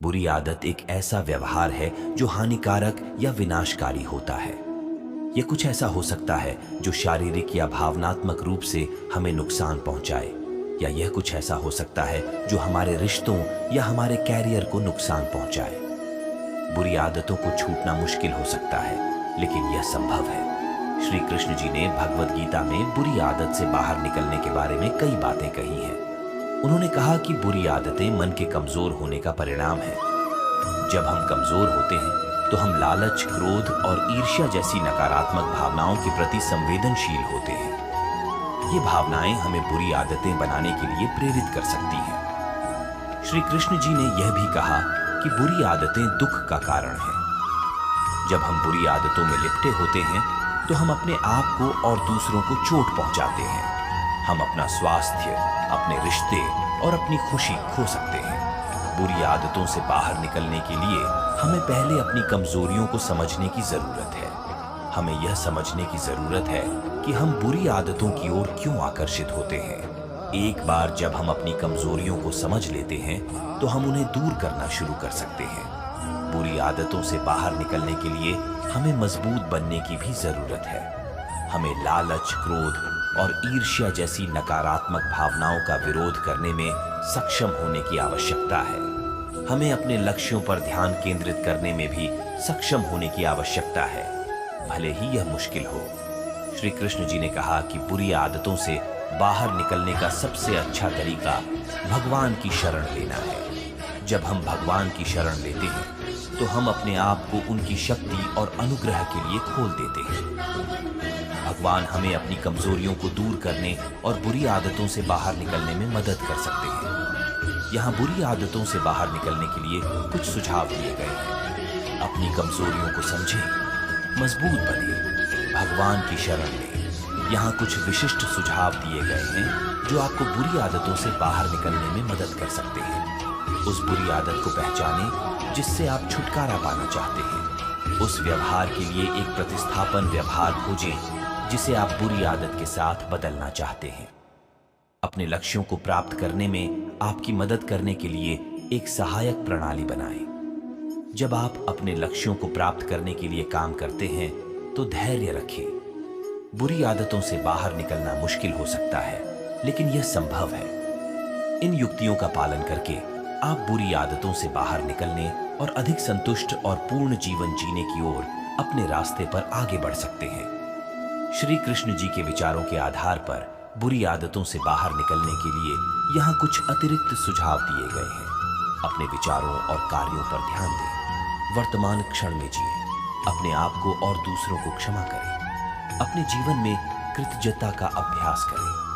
बुरी आदत एक ऐसा व्यवहार है जो हानिकारक या विनाशकारी होता है। यह कुछ ऐसा हो सकता है जो शारीरिक या भावनात्मक रूप से हमें नुकसान पहुंचाए, या यह कुछ ऐसा हो सकता है जो हमारे रिश्तों या हमारे कैरियर को नुकसान पहुंचाए। बुरी आदतों को छूटना मुश्किल हो सकता है, लेकिन यह संभव है। श्री कृष्ण जी ने भगवद गीता में बुरी आदत से बाहर निकलने के बारे में कई बातें कही हैं। उन्होंने कहा कि बुरी आदतें मन के कमजोर होने का परिणाम है। जब हम कमजोर होते हैं तो हम लालच, क्रोध और ईर्ष्या जैसी नकारात्मक भावनाओं के प्रति संवेदनशील होते हैं। ये भावनाएं हमें बुरी आदतें बनाने के लिए प्रेरित कर सकती हैं। श्री कृष्ण जी ने यह भी कहा कि बुरी आदतें दुख का कारण हैं। जब हम बुरी आदतों में लिपटे होते हैं तो हम अपने आप को और दूसरों को चोट पहुंचाते हैं। हम अपना स्वास्थ्य, अपने रिश्ते और अपनी खुशी खो सकते हैं। बुरी आदतों से बाहर निकलने के लिए हमें पहले अपनी कमजोरियों को समझने की जरूरत है। हमें यह समझने की जरूरत है कि हम बुरी आदतों की ओर क्यों आकर्षित होते हैं। एक बार जब हम अपनी कमजोरियों को समझ लेते हैं तो हम उन्हें दूर करना शुरू कर सकते हैं। बुरी आदतों से बाहर निकलने के लिए हमें मजबूत बनने की भी जरूरत है। हमें लालच, क्रोध और ईर्ष्या जैसी नकारात्मक भावनाओं का विरोध करने में सक्षम होने की आवश्यकता है। हमें अपने लक्ष्यों पर ध्यान केंद्रित करने में भी सक्षम होने की आवश्यकता है, भले ही यह मुश्किल हो। श्री कृष्ण जी ने कहा कि बुरी आदतों से बाहर निकलने का सबसे अच्छा तरीका भगवान की शरण लेना है। जब हम भगवान की शरण लेते हैं तो हम अपने आप को उनकी शक्ति और अनुग्रह के लिए खोल देते हैं। भगवान हमें अपनी कमजोरियों को दूर करने और बुरी आदतों से बाहर निकलने में मदद कर सकते हैं। यहाँ बुरी आदतों से बाहर निकलने के लिए कुछ सुझाव दिए गए हैं। अपनी कमजोरियों को समझें, मजबूत बने, भगवान की शरण लें। यहाँ कुछ विशिष्ट सुझाव दिए गए हैं जो आपको बुरी आदतों से बाहर निकलने में मदद कर सकते हैं। उस बुरी आदत को पहचानें जिससे आप छुटकारा पाना चाहते हैं। उस व्यवहार के लिए एक प्रतिस्थापन व्यवहार खोजें जिसे आप बुरी आदत के साथ बदलना चाहते हैं। अपने लक्ष्यों को प्राप्त करने में आपकी मदद करने के लिए एक सहायक प्रणाली बनाएं। जब आप अपने लक्ष्यों को प्राप्त करने के लिए काम करते हैं तो धैर्य रखें। बुरी आदतों से बाहर निकलना मुश्किल हो सकता है, लेकिन यह संभव है। इन युक्तियों का पालन करके आप बुरी आदतों से बाहर निकलने और अधिक संतुष्ट और पूर्ण जीवन जीने की ओर अपने रास्ते पर आगे बढ़ सकते हैं। श्री कृष्ण जी के विचारों के आधार पर बुरी आदतों से बाहर निकलने के लिए यहाँ कुछ अतिरिक्त सुझाव दिए गए हैं। अपने विचारों और कार्यों पर ध्यान दें। वर्तमान क्षण में जिए। अपने आप को और दूसरों को क्षमा करें। अपने जीवन में कृतज्ञता का अभ्यास करें।